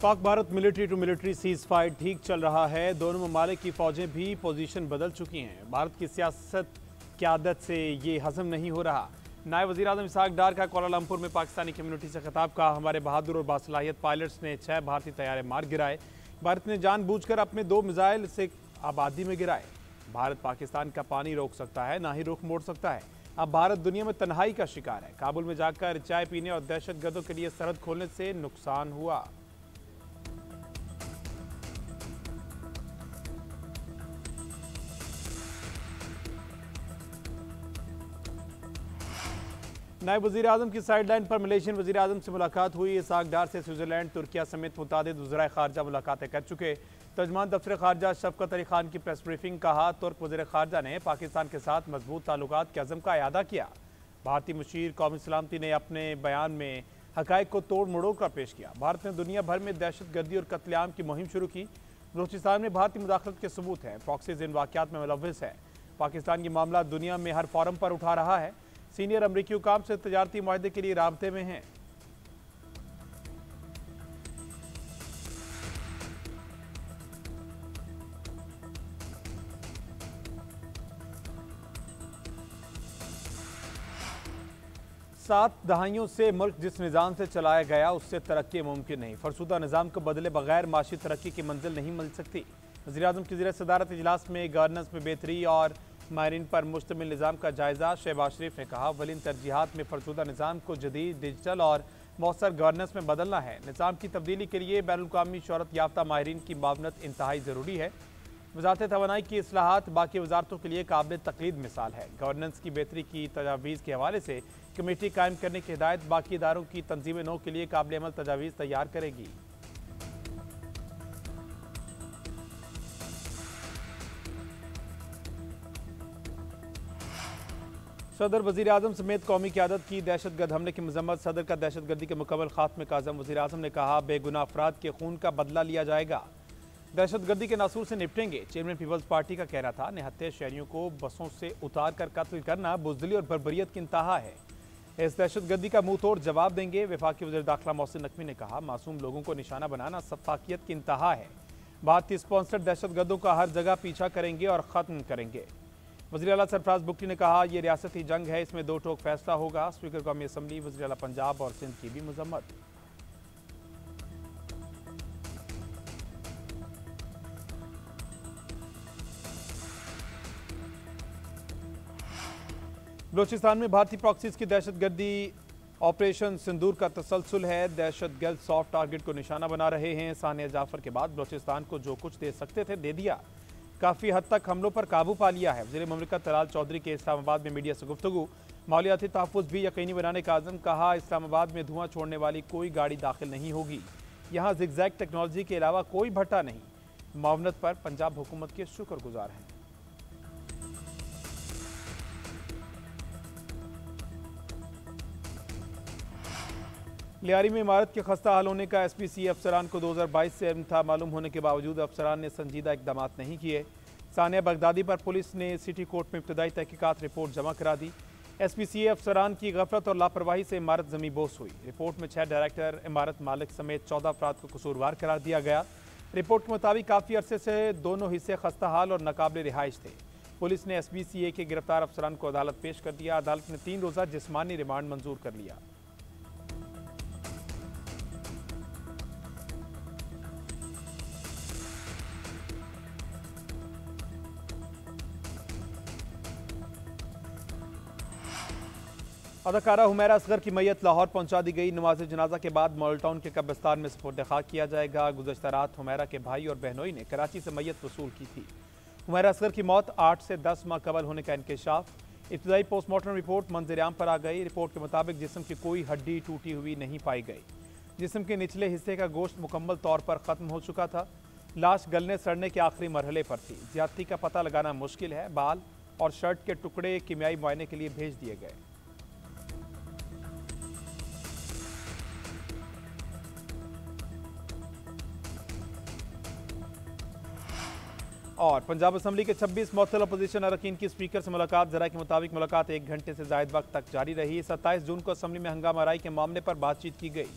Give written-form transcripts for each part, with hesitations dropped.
पाक Bharat military to military ceasefire ठीक चल रहा है। दोनों ममालिक की फौजें भी पोजीशन बदल चुकी हैं। भारत की सियासत क़यादत से ये हजम नहीं हो रहा। नायब वज़ीर आज़म इसहाक डार का कोलालमपुर में पाकिस्तानी कम्युनिटी से खिताब का। हमारे बहादुर और बासलाहियत पायलट्स ने 6 भारतीय तैयारे मार गिराए। भारत ने जानबूझकर अपने 2 मिसाइल से आबादी में गिराए। भारत पाकिस्तान का पानी रोक सकता है, ना ही रुख मोड़ सकता है। अब भारत दुनिया में तन्हाई का शिकार है। काबुल में जाकर चाय पीने और दहशतगर्दों के लिए सरहद खोलने से नुकसान हुआ। नायब वज़ीर आज़म की साइडलाइन पर मलेशियन वज़ीर आज़म से मुलाकात हुई। इसहाक डार से स्विट्ज़रलैंड, तुर्किया समेत मुतादिद वज़राए ख़ारजा मुलाकातें कर चुके। तर्जमान दफ्तर ख़ारजा शफ़क़त अली ख़ान की प्रेस ब्रीफिंग। कहा, तुर्क वज़ीर ख़ारजा ने पाकिस्तान के साथ मजबूत ताल्लुकात के अज़म का इआदा किया। भारतीय मुशीर कौमी सलामती ने अपने बयान में हक़ाइक़ को तोड़ मरोड़ कर पेश किया। भारत ने दुनिया भर में दहशतगर्दी और कत्लेआम की मुहिम शुरू की। बलूचिस्तान में भारतीय मुदाखलत के सबूत हैं। प्रॉक्सीज इन वाक़यात में मुलव्विस है। पाकिस्तान ये मामला दुनिया में हर फोरम पर उठा रहा है। सीनियर अमरीकी हुकाम से तजारती मुआहदे के लिए राब्ते में हैं। सात दहाइयों से मुल्क जिस निज़ाम से चलाया गया उससे तरक्की मुमकिन नहीं। फरसुदा निज़ाम को बदले बगैर माशी तरक्की की मंजिल नहीं मिल सकती। वज़ीर आज़म की ज़ेर सदारत इजलास में गवर्नेंस में बेहतरी और माहिरीन पर मुश्तमिल निज़ाम का जायज़ा। शहबाज शरीफ ने कहा, वलीन तरजीहात में फरसुदा निज़ाम को जदीद, डिजिटल और मौसर गवर्नेंस में बदलना है। निज़ाम की तब्दीली के लिए बैनुल-अक़वामी शोहरत याफ्ता माहिरीन की मावनत इंतहाई ज़रूरी है। वज़ारत तवानाई की इस्लाहात बाकी वज़ारतों के लिए काबिल तक़लीद मिसाल है। गवर्नेंस की बेहतरी की तजावीज़ के हवाले से कमेटी कायम करने की हिदायत बाकी इदारों की तंजीम नौ के लिए काबिल अमल तजावीज़ तैयार करेगी। सदर वज़ीर आज़म समेत कौमी क़यादत की दहशतगर्द हमले की मज़म्मत। सदर का दहशतगर्दी के मुकम्मल खात्मे का अज़म। वज़ीर आज़म ने कहा, बेगुनाह अफराद के खून का बदला लिया जाएगा। दहशतगर्दी के नासूर से निपटेंगे। चेयरमैन पीपल्स पार्टी का कहना था, निहत्थे शहरियों को बसों से उतार कर कत्ल करना बुज़दिली और बर्बरियत की इंतहा है। इस दहशतगर्दी का मुंह तोड़ जवाब देंगे। वफाकी वज़ीर दाखिला मोहसिन नकवी ने कहा, मासूम लोगों को निशाना बनाना सफाकियत की इंतहा है। भारतीय स्पॉन्सर्ड दहशतगर्दों का हर जगह पीछा करेंगे और ख़त्म करेंगे। वज़ीर आला सरफराज बुगटी ने कहा, यह रियासती जंग है, इसमें 2 टोक फैसला होगा। स्पीकर कौमी असम्बली वज़ीर आला पंजाब और सिंध की भी मजम्मत। बलूचिस्तान में भारतीय प्रॉक्सीज की दहशतगर्दी ऑपरेशन सिंदूर का तसलसल है। दहशतगर्द सॉफ्ट टारगेट को निशाना बना रहे हैं। सानिया जाफर के बाद बलूचिस्तान को जो कुछ दे सकते थे दे दिया। काफ़ी हद तक हमलों पर काबू पा लिया है। वज़ीर ममलिकत तलाल चौधरी के इस्लामाबाद में मीडिया से गुफ्तगू। मालियाती तहफ़्फ़ुज़ भी यकीनी बनाने का आज़म। कहा, इस्लामाबाद में धुआं छोड़ने वाली कोई गाड़ी दाखिल नहीं होगी। यहाँ ज़िगज़ैग टेक्नोलॉजी के अलावा कोई भट्टा नहीं। मावनत पर पंजाब हुकूमत के शुक्रगुजार हैं। लियारी में इमारत के खस्ता हाल होने का SPCA अफसरान को 2022 से इल्म था। मालूम होने के बावजूद अफसरान ने संजीदा इकदाम नहीं किए। सानिया बगदादी पर पुलिस ने सिटी कोर्ट में इब्तदाई तहकीकात रिपोर्ट जमा करा दी। SPCA अफसरान की गफलत और लापरवाही से इमारत ज़मींबोस हुई। रिपोर्ट में 6 डायरेक्टर, इमारत मालिक समेत 14 अफराद को कसूरवार करार दिया गया। रिपोर्ट के मुताबिक काफ़ी अरसे से दोनों हिस्से खस्ता हाल और नाकाबिल रिहाइश थे। पुलिस ने SPCA के गिरफ्तार अफसरान को अदालत पेश कर दिया। अदालत ने 3 रोज़ा जिस्मानी रिमांड मंजूर कर लिया। अदाकारा हुमैरा असगर की मैयत लाहौर पहुंचा दी गई। नमाज जनाजा के बाद मॉडल टाउन के कब्रिस्तान में सुपुर्द खाक किया जाएगा। गुज़श्ता रात हुमैरा के भाई और बहनोई ने कराची से मैयत वसूल की थी। हुमैरा असगर की मौत 8 से 10 माह कबल होने का इंकशाफ। इब्तदाई पोस्टमार्टम रिपोर्ट मंजर-ए-आम पर आ गई। रिपोर्ट के मुताबिक जिस्म की कोई हड्डी टूटी हुई नहीं पाई गई। जिस्म के निचले हिस्से का गोश्त मुकम्मल तौर पर ख़त्म हो चुका था। लाश गलने सड़ने के आखिरी मरहले पर थी। ज्यादती का पता लगाना मुश्किल है। बाल और शर्ट के टुकड़े कीमियाई मुआयने के लिए भेज दिए गए। और पंजाब असम्बली के 26 मुअत्तल अपोजिशन अरकान की स्पीकर से मुलाकात। जरा के मुताबिक मुलाकात 1 घंटे से ज़ायद वक्त तक जारी रही। 27 जून को असम्बली में हंगामा आराई के मामले पर बातचीत की गई।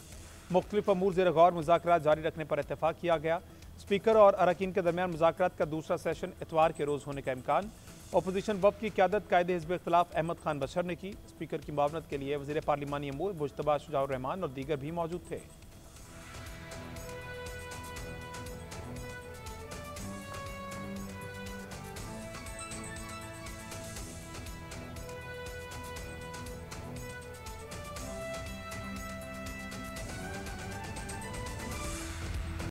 मुख्तलिफ अमूर ज़ेर गौर मुज़ाकरात जारी रखने पर इत्तेफाक किया गया। स्पीकर और अरकान के दरमियान मुज़ाकरात का दूसरा सेशन इतवार के रोज़ होने का इम्कान। अपोजिशन वफ़द की क़यादत कायदे हिज़्ब इख्तिलाफ अहमद खान बशर ने की। स्पीकर की मुआवनत के लिए वज़ीर पार्लिमानी अमूर मुज्तबा शुजाउर रहमान और दीगर भी मौजूद थे।